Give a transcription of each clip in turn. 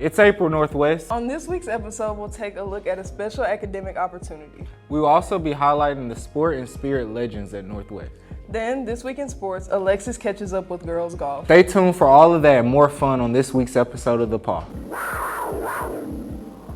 It's April Northwest. On this week's episode, we'll take a look at a special academic opportunity. We will also be highlighting the sport and spirit legends at Northwest. Then, this week in sports, Alexis catches up with girls golf. Stay tuned for all of that and more fun on this week's episode of The Paw.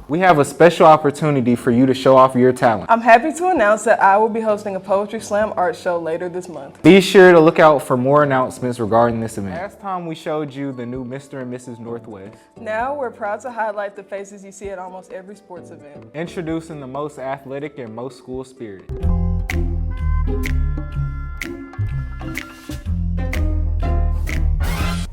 We have a special opportunity for you to show off your talent. I'm happy to announce that I will be hosting a Poetry Slam art show later this month. Be sure to look out for more announcements regarding this event. Last time we showed you the new Mr. and Mrs. Northwest. Now we're proud to highlight the faces you see at almost every sports event. Introducing the most athletic and most school spirited.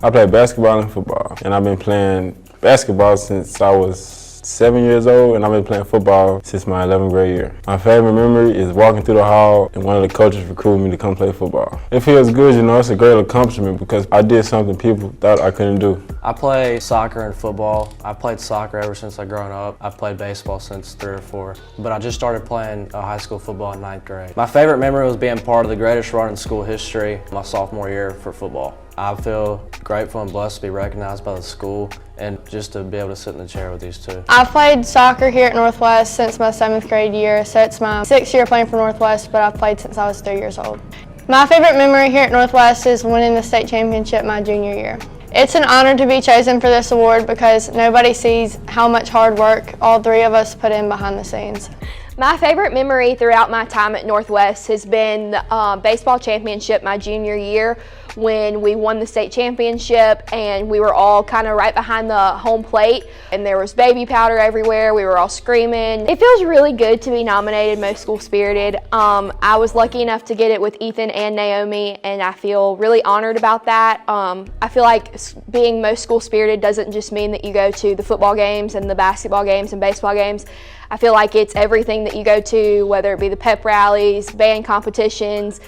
I play basketball and football, and I've been playing basketball since I was 7 years old, and I've been playing football since my 11th grade year. My favorite memory is walking through the hall and one of the coaches recruited me to come play football. It feels good, you know, it's a great accomplishment because I did something people thought I couldn't do. I play soccer and football. I've played soccer ever since I've grown up. I've played baseball since 3 or 4, but I just started playing high school football in 9th grade. My favorite memory was being part of the greatest run in school history my sophomore year for football. I feel grateful and blessed to be recognized by the school and just to be able to sit in the chair with these two. I've played soccer here at Northwest since my 7th grade year, so it's my 6th year playing for Northwest, but I've played since I was 3 years old. My favorite memory here at Northwest is winning the state championship my junior year. It's an honor to be chosen for this award because nobody sees how much hard work all 3 of us put in behind the scenes. My favorite memory throughout my time at Northwest has been the baseball championship my junior year when we won the state championship and we were all kind of right behind the home plate and there was baby powder everywhere. We were all screaming. It feels really good to be nominated Most School Spirited. I was lucky enough to get it with Ethan and Naomi and I feel really honored about that. I feel like being Most School Spirited doesn't just mean that you go to the football games and the basketball games and baseball games. I feel like it's everything that you go to, whether it be the pep rallies, band competitions,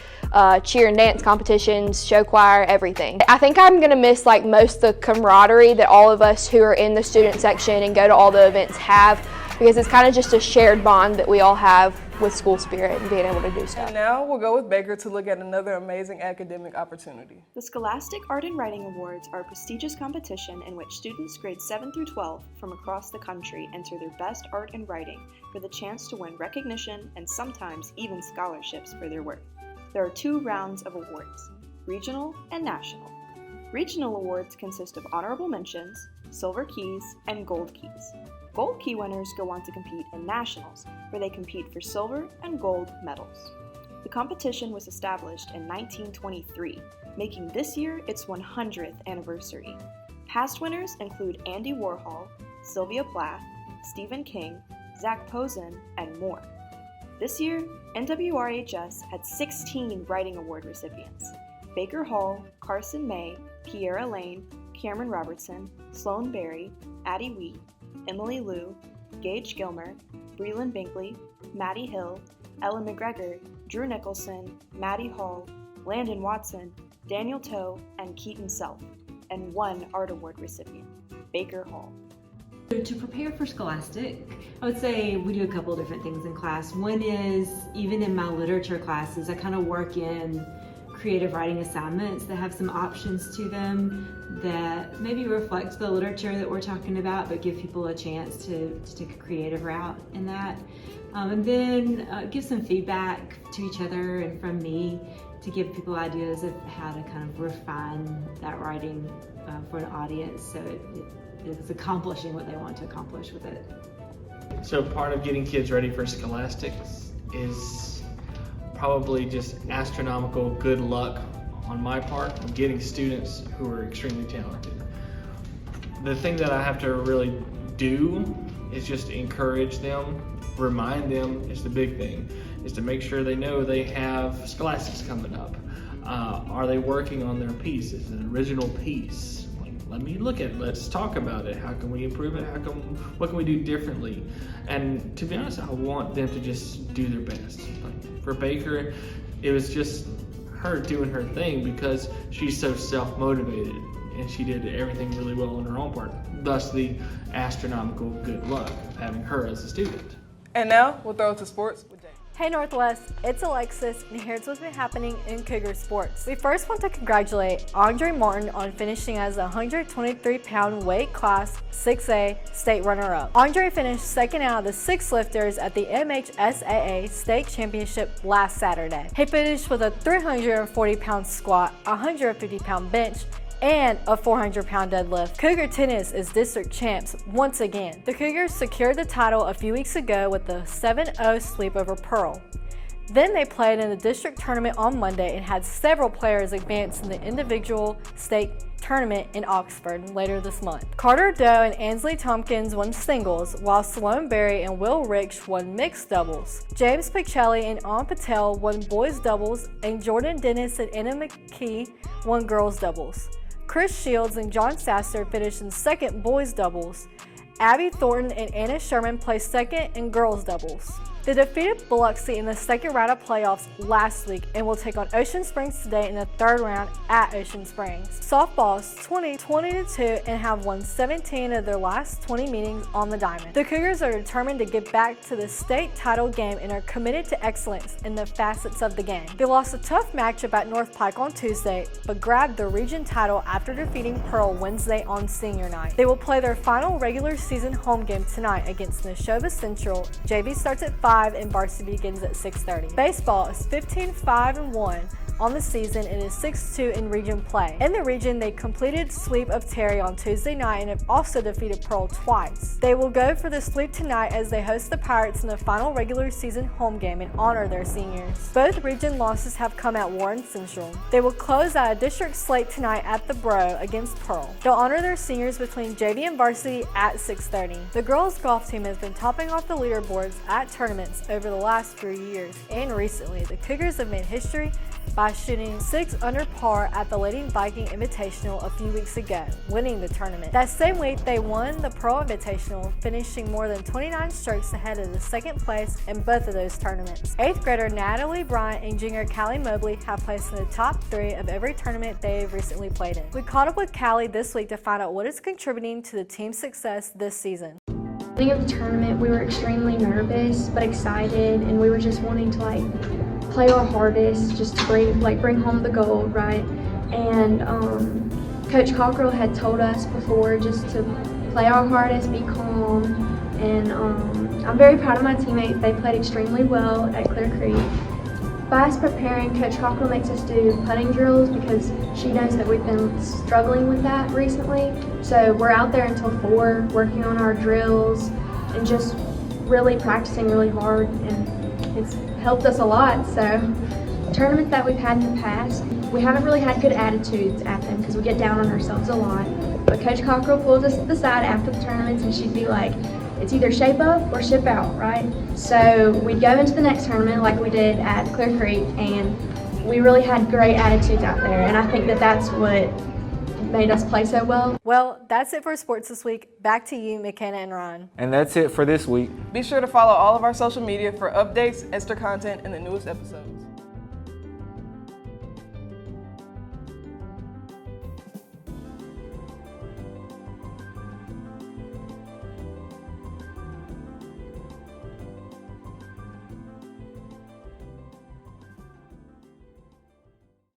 cheer and dance competitions, show choir, everything. I think I'm gonna miss like most of the camaraderie that all of us who are in the student section and go to all the events have, because it's kind of just a shared bond that we all have with school spirit and being able to do stuff. And now we'll go with Baker to look at another amazing academic opportunity. The Scholastic Art and Writing Awards are a prestigious competition in which students grades 7 through 12 from across the country enter their best art and writing for the chance to win recognition and sometimes even scholarships for their work. There are 2 rounds of awards, regional and national. Regional awards consist of honorable mentions, silver keys, and gold keys. Gold key winners go on to compete in nationals, where they compete for silver and gold medals. The competition was established in 1923, making this year its 100th anniversary. Past winners include Andy Warhol, Sylvia Plath, Stephen King, Zach Posen, and more. This year, NWRHS had 16 Writing Award recipients. Baker Hall, Carson May, Kiera Lane, Cameron Robertson, Sloan Berry, Addie Wheat, Emily Liu, Gage Gilmer, Breland Binkley, Maddie Hill, Ellen McGregor, Drew Nicholson, Maddie Hall, Landon Watson, Daniel Toe, and Keaton Self, and 1 Art Award recipient, Baker Hall. To prepare for Scholastic, I would say we do a couple different things in class. One is, even in my literature classes, I kind of work in creative writing assignments that have some options to them that maybe reflect the literature that we're talking about, but give people a chance to take a creative route in that. And then give some feedback to each other and from me to give people ideas of how to kind of refine that writing for an audience so it is accomplishing what they want to accomplish with it. So part of getting kids ready for Scholastic is probably just astronomical good luck on my part of getting students who are extremely talented. The thing that I have to really do is just encourage them, remind them, is the big thing, is to make sure they know they have Scholastics coming up. Are they working on their piece? Is it an original piece? Let me look at it. Let's talk about it. How can we improve it? What can we do differently? And to be honest, I want them to just do their best. Like for Baker, it was just her doing her thing because she's so self-motivated and she did everything really well on her own part. Thus the astronomical good luck of having her as a student. And now we'll throw it to sports with Jane. Hey Northwest, it's Alexis, and here's what's been happening in Cougar sports. We first want to congratulate Andre Martin on finishing as a 123-pound weight class 6A state runner-up. Andre finished second out of the 6 lifters at the MHSAA state championship last Saturday. He finished with a 340-pound squat, a 150-pound bench, and a 400-pound deadlift. Cougar tennis is district champs once again. The Cougars secured the title a few weeks ago with a 7-0 sweep over Pearl. Then they played in the district tournament on Monday and had several players advance in the individual state tournament in Oxford later this month. Carter Doe and Ansley Tompkins won singles, while Sloan Berry and Will Rich won mixed doubles. James Picelli and Ann Patel won boys doubles, and Jordan Dennis and Anna McKee won girls doubles. Chris Shields and John Sasser finished in second boys doubles. Abby Thornton and Anna Sherman placed second in girls doubles. They defeated Biloxi in the second round of playoffs last week and will take on Ocean Springs today in the third round at Ocean Springs. Softball is 20-2 and have won 17 of their last 20 meetings on the diamond. The Cougars are determined to get back to the state title game and are committed to excellence in the facets of the game. They lost a tough matchup at North Pike on Tuesday, but grabbed the region title after defeating Pearl Wednesday on senior night. They will play their final regular season home game tonight against Neshoba Central. JV starts at 5 and varsity begins at 6:30. Baseball is 15-5-1 on the season and is 6-2 in region play. In the region, they completed sweep of Terry on Tuesday night and have also defeated Pearl twice. They will go for the sweep tonight as they host the Pirates in the final regular season home game and honor their seniors. Both region losses have come at Warren Central. They will close out a district slate tonight at the Bro against Pearl. They'll honor their seniors between JV and varsity at 6:30. The girls golf team has been topping off the leaderboards at tournaments over the last few years, and recently the Cougars have made history by shooting 6 under par at the Lady Viking Invitational a few weeks ago, winning the tournament. That same week, they won the Pro Invitational, finishing more than 29 strokes ahead of the second place in both of those tournaments. 8th grader Natalie Bryant and junior Callie Mobley have placed in the top 3 of every tournament they've recently played in. We caught up with Callie this week to find out what is contributing to the team's success this season. Beginning of the tournament, we were extremely nervous but excited, and we were just wanting to play our hardest just to bring home the gold, right? And Coach Cockrell had told us before just to play our hardest, be calm, and I'm very proud of my teammates. They played extremely well at Clear Creek. By us preparing, Coach Cockrell makes us do putting drills because she knows that we've been struggling with that recently. So we're out there until 4 working on our drills and just really practicing really hard, and it's helped us a lot. So tournaments that we've had in the past, we haven't really had good attitudes at them because we get down on ourselves a lot. But Coach Cockrell pulls us to the side after the tournaments and she'd be like, it's either shape up or ship out, right? So we'd go into the next tournament like we did at Clear Creek, and we really had great attitudes out there, and I think that that's what made us play so well. Well, that's it for sports this week. Back to you, McKenna and Ryan. And that's it for this week. Be sure to follow all of our social media for updates, extra content, and the newest episodes.